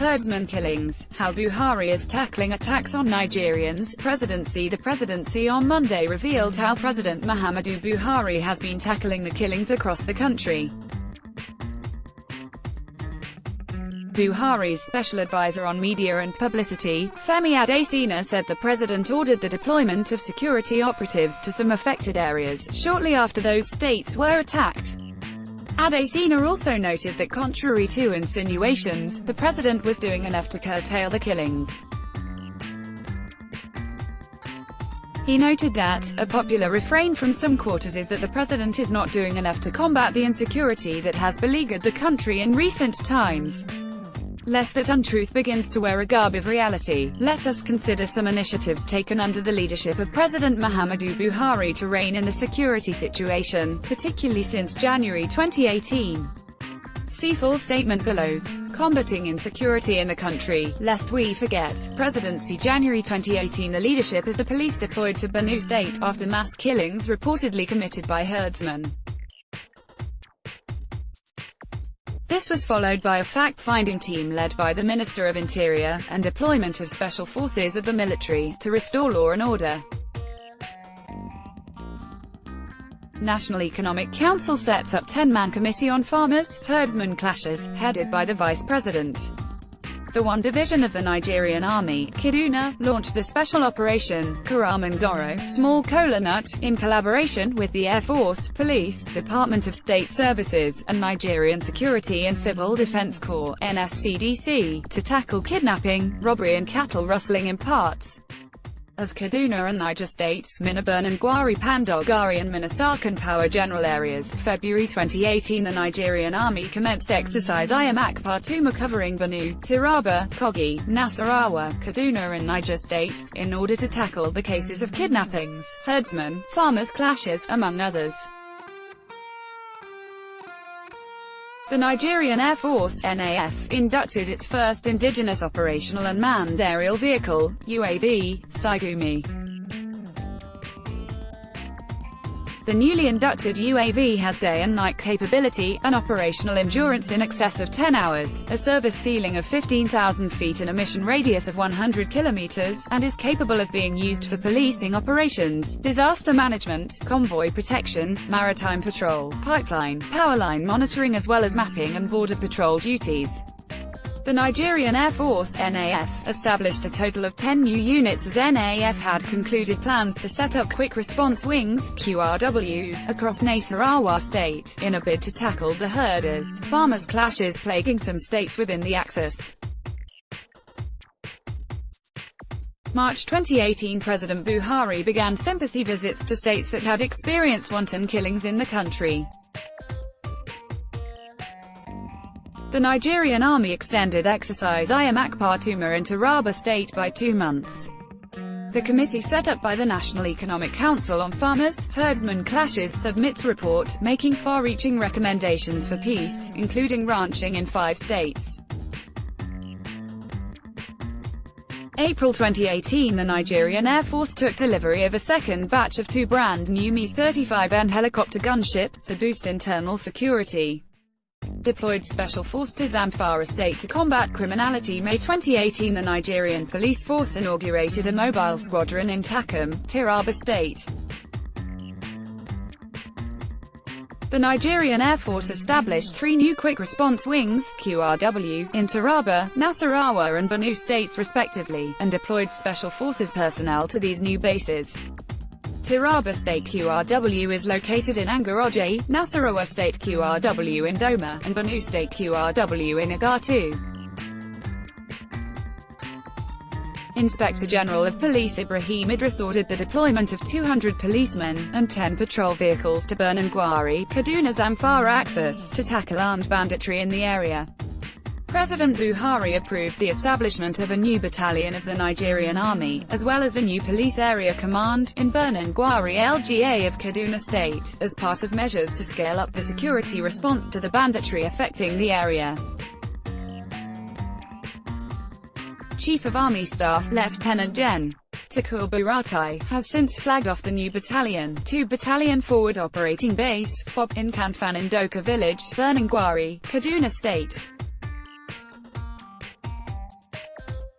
Herdsmen killings, how Buhari is tackling attacks on Nigerians. Presidency. The Presidency on Monday revealed how President Muhammadu Buhari has been tackling the killings across the country. Buhari's special advisor on media and publicity, Femi Adesina, said the president ordered the deployment of security operatives to some affected areas, shortly after those states were attacked. Adesina also noted that contrary to insinuations, the president was doing enough to curtail the killings. He noted that, a popular refrain from some quarters is that the president is not doing enough to combat the insecurity that has beleaguered the country in recent times. Lest that untruth begins to wear a garb of reality, let us consider some initiatives taken under the leadership of President Muhammadu Buhari to rein in the security situation, particularly since January 2018. See full statement below. Combating insecurity in the country, lest we forget. Presidency. January 2018. The leadership of the police deployed to Borno State, after mass killings reportedly committed by herdsmen. This was followed by a fact-finding team led by the Minister of Interior, and deployment of special forces of the military, to restore law and order. National Economic Council sets up 10-man committee on farmers, herdsmen clashes, headed by the Vice President. The 1 Division of the Nigerian Army, Kaduna, launched a special operation, Karamangoro, Small Kola Nut, in collaboration with the Air Force, Police, Department of State Services, and Nigerian Security and Civil Defense Corps, NSCDC, to tackle kidnapping, robbery and cattle rustling in parts of Kaduna and Niger states, Minabun Gwari Pandogari and Minasakan Power General areas. February 2018. The Nigerian Army commenced exercise Iyamak Tuma covering Borno, Taraba, Kogi, Nasarawa, Kaduna and Niger states, in order to tackle the cases of kidnappings, herdsmen, farmers clashes, among others. The Nigerian Air Force (NAF) inducted its first indigenous operational unmanned aerial vehicle, UAV, Saigumi. The newly inducted UAV has day and night capability, an operational endurance in excess of 10 hours, a service ceiling of 15,000 feet and a mission radius of 100 kilometers, and is capable of being used for policing operations, disaster management, convoy protection, maritime patrol, pipeline, power line monitoring as well as mapping and border patrol duties. The Nigerian Air Force (NAF) established a total of 10 new units as NAF had concluded plans to set up quick response wings (QRWs) across Nasarawa state, in a bid to tackle the herders-farmers clashes plaguing some states within the axis. March 2018. President Buhari began sympathy visits to states that had experienced wanton killings in the country. The Nigerian Army extended exercise Iyamak Tuma into Taraba State by 2 months. The committee set up by the National Economic Council on Farmers, Herdsmen Clashes submits report, making far-reaching recommendations for peace, including ranching in 5 states. April 2018. The Nigerian Air Force took delivery of a second batch of 2 brand new Mi-35N helicopter gunships to boost internal security. Deployed Special Force to Zamfara State to combat criminality. May 2018. The Nigerian Police Force inaugurated a mobile squadron in Takum, Taraba State. The Nigerian Air Force established 3 new quick response wings, QRW, in Taraba, Nasarawa and Borno states respectively, and deployed Special Forces personnel to these new bases. Taraba State QRW is located in Angoroje, Nasarawa State QRW in Doma, and Borno State QRW in Agatu. Inspector General of Police Ibrahim Idris ordered the deployment of 200 policemen, and 10 patrol vehicles to Borno Gwari, Kaduna Zamfara axis, to tackle armed banditry in the area. President Buhari approved the establishment of a new battalion of the Nigerian Army, as well as a new police area command, in Borno Gwari LGA of Kaduna State, as part of measures to scale up the security response to the banditry affecting the area. Chief of Army Staff, Lieutenant Gen. Tukur Buratai, has since flagged off the new battalion, 2 Battalion Forward Operating Base, FOB, in Kanfan in Doka Village, Borno Gwari, Kaduna State.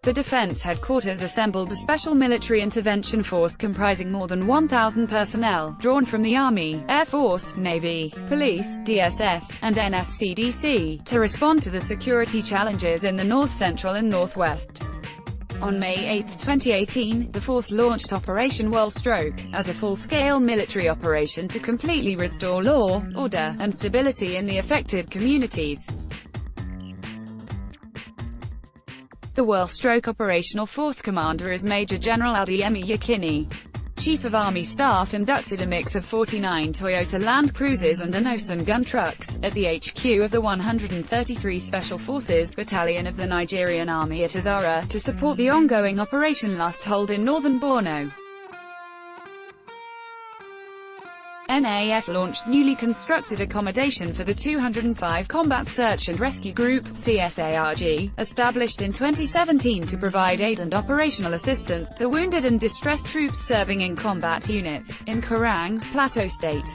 The defense headquarters assembled a special military intervention force comprising more than 1,000 personnel, drawn from the Army, Air Force, Navy, Police, DSS, and NSCDC, to respond to the security challenges in the North Central and Northwest. On May 8, 2018, the force launched Operation Wellstroke, as a full-scale military operation to completely restore law, order, and stability in the affected communities. The Wellstroke operational force commander is Major General Adeyemi Yekini. Chief of Army Staff inducted a mix of 49 Toyota Land Cruisers and Onosan gun trucks, at the HQ of the 133 Special Forces Battalion of the Nigerian Army at Azara, to support the ongoing Operation Last Hold in northern Borno. NAF launched newly constructed accommodation for the 205 Combat Search and Rescue Group, CSARG, established in 2017 to provide aid and operational assistance to wounded and distressed troops serving in combat units, in Karang, Plateau State.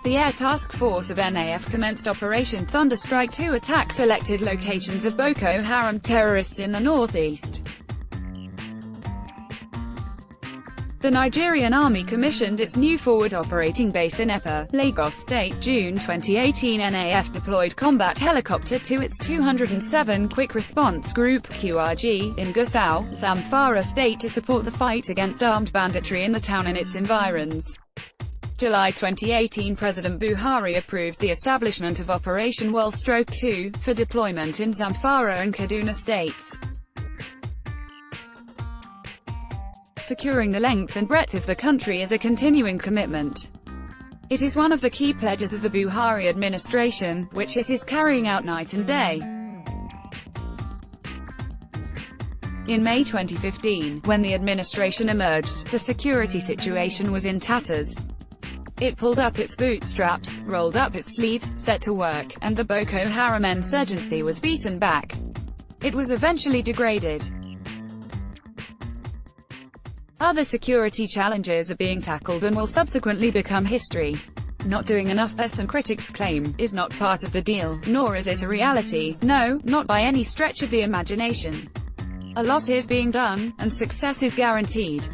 The Air Task Force of NAF commenced Operation Thunderstrike to attack selected locations of Boko Haram terrorists in the northeast. The Nigerian Army commissioned its new forward operating base in Epa, Lagos State. June 2018, NAF deployed combat helicopter to its 207 Quick Response Group (QRG) in Gusau, Zamfara State to support the fight against armed banditry in the town and its environs. July 2018, President Buhari approved the establishment of Operation Wellstroke 2, for deployment in Zamfara and Kaduna states. Securing the length and breadth of the country is a continuing commitment. It is one of the key pledges of the Buhari administration, which it is carrying out night and day. In May 2015, when the administration emerged, the security situation was in tatters. It pulled up its bootstraps, rolled up its sleeves, set to work, and the Boko Haram insurgency was beaten back. It was eventually degraded. Other security challenges are being tackled and will subsequently become history. Not doing enough, as some critics claim, is not part of the deal, nor is it a reality. No, not by any stretch of the imagination. A lot is being done, and success is guaranteed.